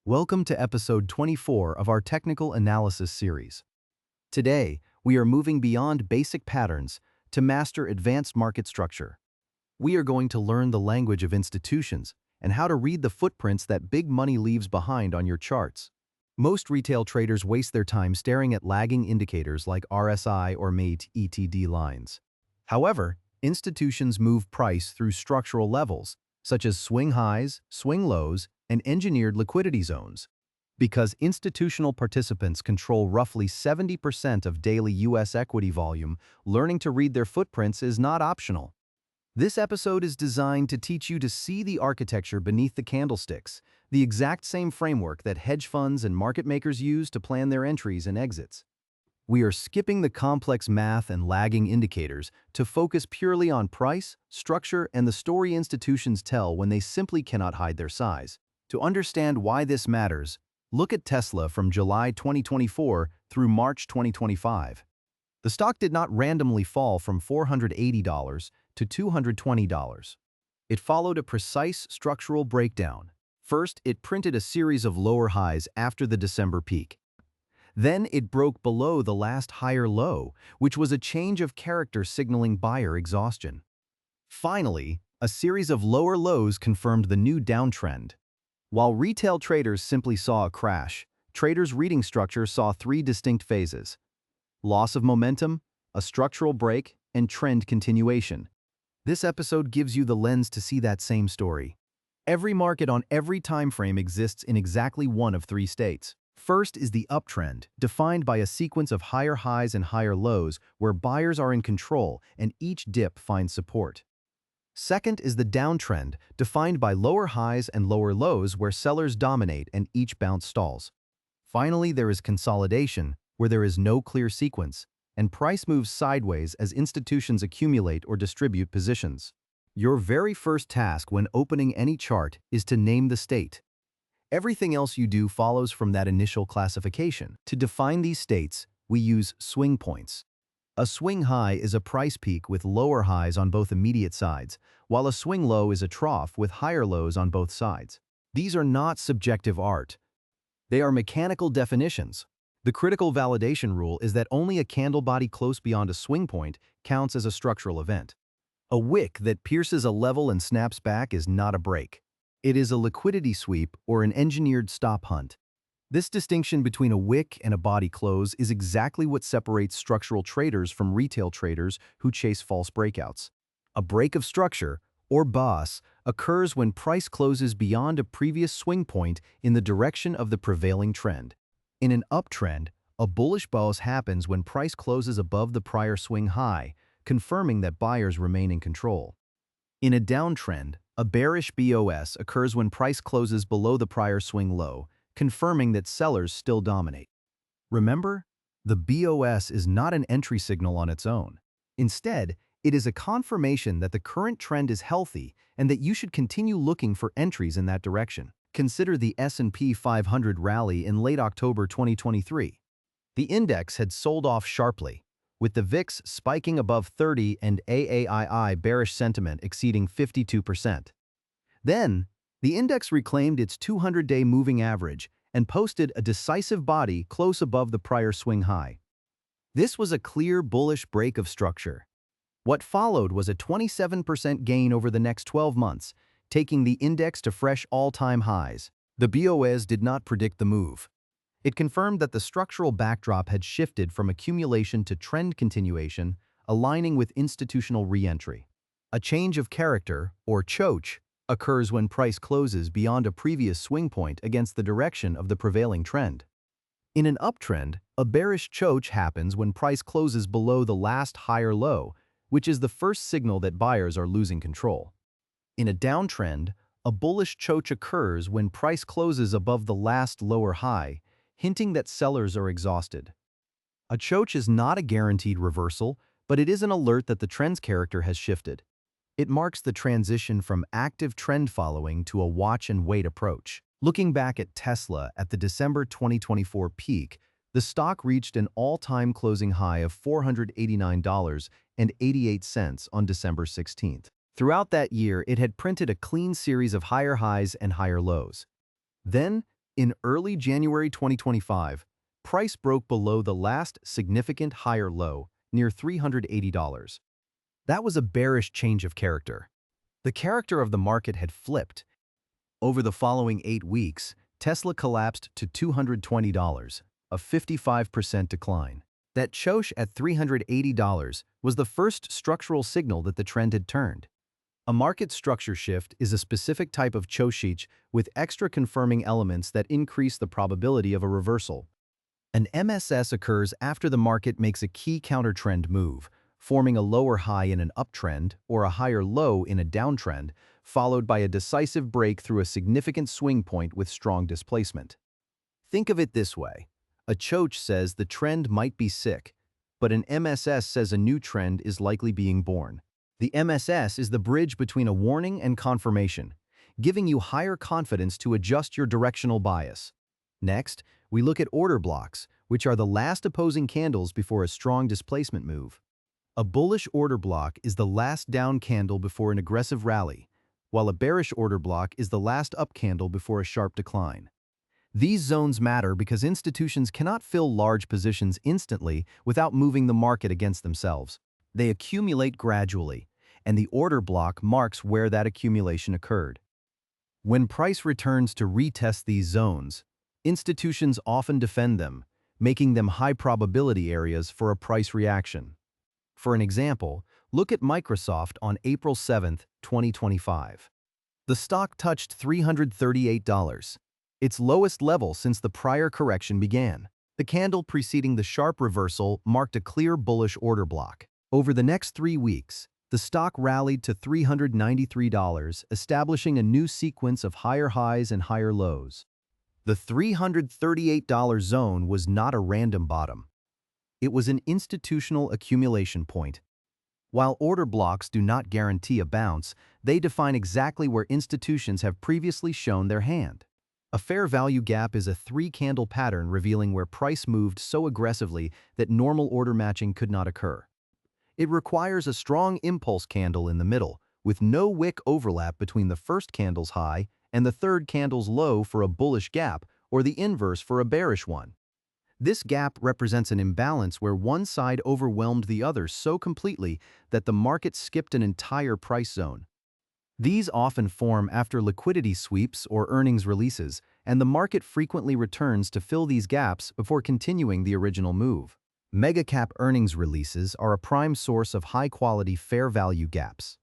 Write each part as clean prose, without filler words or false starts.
Welcome to episode 24 of our technical analysis series. Today, we are moving beyond basic patterns to master advanced market structure. We are going to learn the language of institutions and how to read the footprints that big money leaves behind on your charts. Most retail traders waste their time staring at lagging indicators like RSI or MATE ETD lines. However, institutions move price through structural levels, such as swing highs, swing lows, and engineered liquidity zones. Because institutional participants control roughly 70% of daily U.S. equity volume, learning to read their footprints is not optional. This episode is designed to teach you to see the architecture beneath the candlesticks, the exact same framework that hedge funds and market makers use to plan their entries and exits. We are skipping the complex math and lagging indicators to focus purely on price, structure, and the story institutions tell when they simply cannot hide their size. To understand why this matters, look at Tesla from July 2024 through March 2025. The stock did not randomly fall from $480 to $220. It followed a precise structural breakdown. First, it printed a series of lower highs after the December peak. Then it broke below the last higher low, which was a change of character signaling buyer exhaustion. Finally, a series of lower lows confirmed the new downtrend. While retail traders simply saw a crash, traders reading structure saw three distinct phases: loss of momentum, a structural break, and trend continuation. This episode gives you the lens to see that same story. Every market on every time frame exists in exactly one of three states. First is the uptrend, defined by a sequence of higher highs and higher lows where buyers are in control and each dip finds support. Second is the downtrend, defined by lower highs and lower lows where sellers dominate and each bounce stalls. Finally, there is consolidation, where there is no clear sequence, and price moves sideways as institutions accumulate or distribute positions. Your very first task when opening any chart is to name the state. Everything else you do follows from that initial classification. To define these states, we use swing points. A swing high is a price peak with lower highs on both immediate sides, while a swing low is a trough with higher lows on both sides. These are not subjective art. They are mechanical definitions. The critical validation rule is that only a candle body close beyond a swing point counts as a structural event. A wick that pierces a level and snaps back is not a break. It is a liquidity sweep or an engineered stop hunt. This distinction between a wick and a body close is exactly what separates structural traders from retail traders who chase false breakouts. A break of structure, or BOS, occurs when price closes beyond a previous swing point in the direction of the prevailing trend. In an uptrend, a bullish BOS happens when price closes above the prior swing high, confirming that buyers remain in control. In a downtrend, a bearish BOS occurs when price closes below the prior swing low, confirming that sellers still dominate. Remember, the BOS is not an entry signal on its own. Instead, it is a confirmation that the current trend is healthy and that you should continue looking for entries in that direction. Consider the S&P 500 rally in late October 2023. The index had sold off sharply, with the VIX spiking above 30 and AAII bearish sentiment exceeding 52%. Then, the index reclaimed its 200-day moving average and posted a decisive body close above the prior swing high. This was a clear bullish break of structure. What followed was a 27% gain over the next 12 months, taking the index to fresh all-time highs. The BOS did not predict the move. It confirmed that the structural backdrop had shifted from accumulation to trend continuation, aligning with institutional re-entry. A change of character, or CHoCH, occurs when price closes beyond a previous swing point against the direction of the prevailing trend. In an uptrend, a bearish CHoCH happens when price closes below the last higher low, which is the first signal that buyers are losing control. In a downtrend, a bullish CHoCH occurs when price closes above the last lower high, hinting that sellers are exhausted. A CHoCH is not a guaranteed reversal, but it is an alert that the trend's character has shifted. It marks the transition from active trend following to a watch-and-wait approach. Looking back at Tesla at the December 2024 peak, the stock reached an all-time closing high of $489.88 on December 16th. Throughout that year, it had printed a clean series of higher highs and higher lows. Then, In early January 2025, price broke below the last significant higher low, near $380. That was a bearish change of character. The character of the market had flipped. Over the following 8 weeks, Tesla collapsed to $220, a 55% decline. That CHoCH at $380 was the first structural signal that the trend had turned. A market structure shift is a specific type of CHoCH with extra confirming elements that increase the probability of a reversal. An MSS occurs after the market makes a key countertrend move, forming a lower high in an uptrend or a higher low in a downtrend, followed by a decisive break through a significant swing point with strong displacement. Think of it this way. A CHoCH says the trend might be sick, but an MSS says a new trend is likely being born. The MSS is the bridge between a warning and confirmation, giving you higher confidence to adjust your directional bias. Next, we look at order blocks, which are the last opposing candles before a strong displacement move. A bullish order block is the last down candle before an aggressive rally, while a bearish order block is the last up candle before a sharp decline. These zones matter because institutions cannot fill large positions instantly without moving the market against themselves. They accumulate gradually, and the order block marks where that accumulation occurred. When price returns to retest these zones, institutions often defend them, making them high-probability areas for a price reaction. For an example, look at Microsoft on April 7, 2025. The stock touched $338, its lowest level since the prior correction began. The candle preceding the sharp reversal marked a clear bullish order block. Over the next 3 weeks, the stock rallied to $393, establishing a new sequence of higher highs and higher lows. The $338 zone was not a random bottom. It was an institutional accumulation point. While order blocks do not guarantee a bounce, they define exactly where institutions have previously shown their hand. A fair value gap is a 3-candle pattern revealing where price moved so aggressively that normal order matching could not occur. It requires a strong impulse candle in the middle, with no wick overlap between the first candle's high and the third candle's low for a bullish gap, or the inverse for a bearish one. This gap represents an imbalance where one side overwhelmed the other so completely that the market skipped an entire price zone. These often form after liquidity sweeps or earnings releases, and the market frequently returns to fill these gaps before continuing the original move. Mega-cap earnings releases are a prime source of high-quality fair value gaps.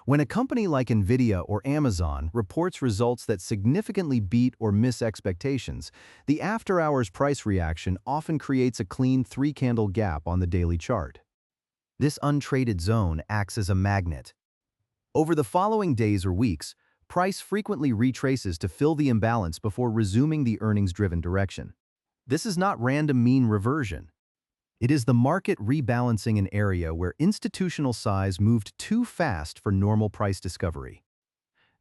When a company like Nvidia or Amazon reports results that significantly beat or miss expectations, the after-hours price reaction often creates a clean 3-candle gap on the daily chart. This untraded zone acts as a magnet. Over the following days or weeks, price frequently retraces to fill the imbalance before resuming the earnings-driven direction. This is not random mean reversion. It is the market rebalancing an area where institutional size moved too fast for normal price discovery.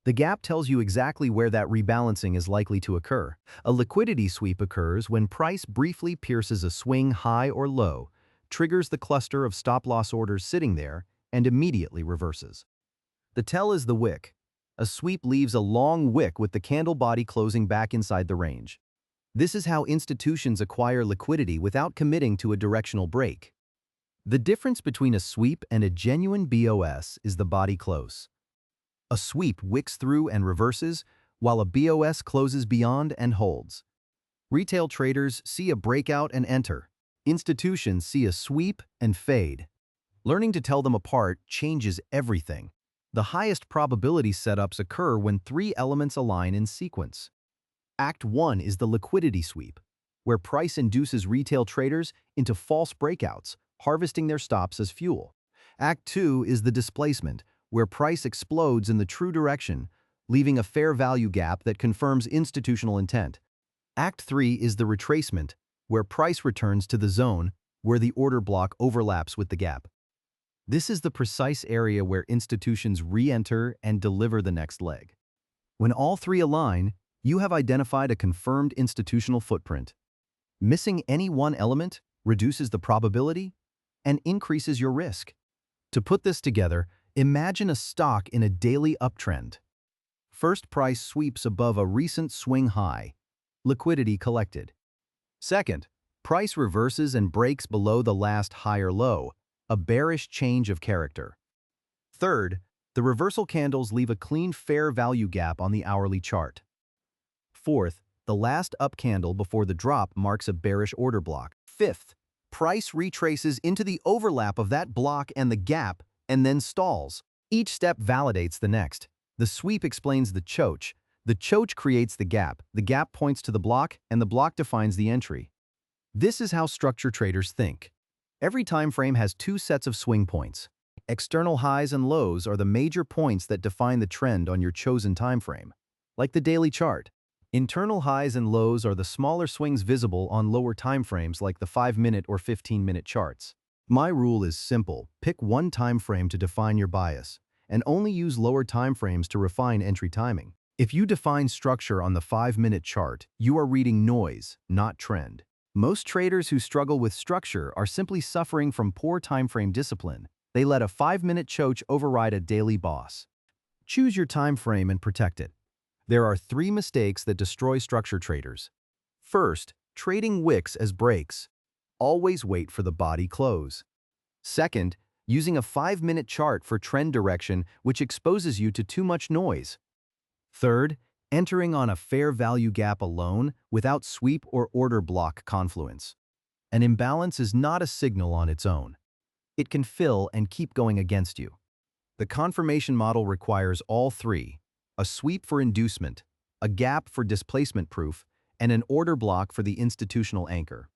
The gap tells you exactly where that rebalancing is likely to occur. A liquidity sweep occurs when price briefly pierces a swing high or low, triggers the cluster of stop-loss orders sitting there, and immediately reverses. The tell is the wick. A sweep leaves a long wick with the candle body closing back inside the range. This is how institutions acquire liquidity without committing to a directional break. The difference between a sweep and a genuine BOS is the body close. A sweep wicks through and reverses, while a BOS closes beyond and holds. Retail traders see a breakout and enter. Institutions see a sweep and fade. Learning to tell them apart changes everything. The highest probability setups occur when 3 elements align in sequence. Act 1 is the liquidity sweep, where price induces retail traders into false breakouts, harvesting their stops as fuel. Act 2 is the displacement, where price explodes in the true direction, leaving a fair value gap that confirms institutional intent. Act 3 is the retracement, where price returns to the zone where the order block overlaps with the gap. This is the precise area where institutions re-enter and deliver the next leg. When all 3 align, you have identified a confirmed institutional footprint. Missing any one element reduces the probability and increases your risk. To put this together, imagine a stock in a daily uptrend. First price sweeps above a recent swing high. liquidity collected. Second, price reverses and breaks below the last higher low, a bearish change of character. Third, the reversal candles leave a clean fair value gap on the hourly chart. Fourth, the last up candle before the drop marks a bearish order block. Fifth, price retraces into the overlap of that block and the gap and then stalls. Each step validates the next. The sweep explains the CHoCH. The CHoCH creates the gap points to the block, and the block defines the entry. This is how structure traders think. Every time frame has two sets of swing points. External highs and lows are the major points that define the trend on your chosen time frame, like the daily chart. Internal highs and lows are the smaller swings visible on lower time frames like the 5-minute or 15-minute charts. My rule is simple. Pick one time frame to define your bias, and only use lower time frames to refine entry timing. If you define structure on the 5-minute chart, you are reading noise, not trend. Most traders who struggle with structure are simply suffering from poor time frame discipline. They let a 5-minute CHoCH override a daily boss. Choose your time frame and protect it. There are 3 mistakes that destroy structure traders. First, trading wicks as breaks. Always wait for the body close. Second, using a 5-minute chart for trend direction, which exposes you to too much noise. Third, entering on a fair value gap alone without sweep or order block confluence. An imbalance is not a signal on its own. It can fill and keep going against you. The confirmation model requires all 3: a sweep for inducement, a gap for displacement proof, and an order block for the institutional anchor.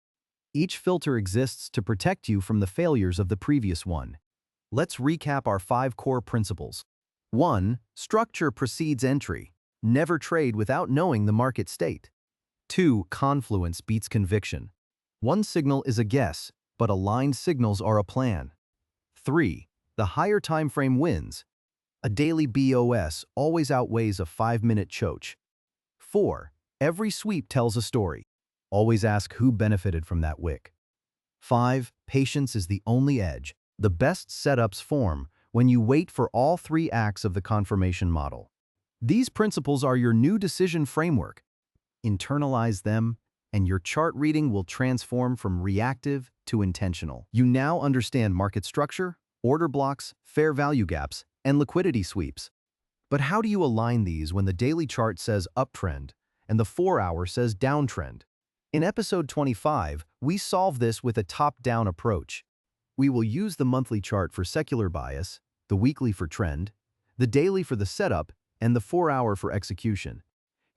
Each filter exists to protect you from the failures of the previous one. Let's recap our 5 core principles. 1. Structure precedes entry. Never trade without knowing the market state. 2. Confluence beats conviction. One signal is a guess, but aligned signals are a plan. 3. The higher time frame wins. A daily BOS always outweighs a 5-minute CHoCH. 4. Every sweep tells a story. Always ask who benefited from that wick. 5. Patience is the only edge. The best setups form when you wait for all 3 acts of the confirmation model. These principles are your new decision framework. Internalize them, and your chart reading will transform from reactive to intentional. You now understand market structure, order blocks, fair value gaps, and liquidity sweeps. But how do you align these when the daily chart says uptrend and the 4-hour says downtrend? In episode 25, we solve this with a top-down approach. We will use the monthly chart for secular bias, the weekly for trend, the daily for the setup, and the 4-hour for execution.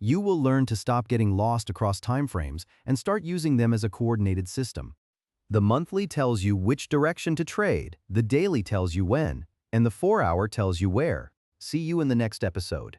You will learn to stop getting lost across timeframes and start using them as a coordinated system. The monthly tells you which direction to trade, the daily tells you when, and the 4-hour tells you where. See you in the next episode.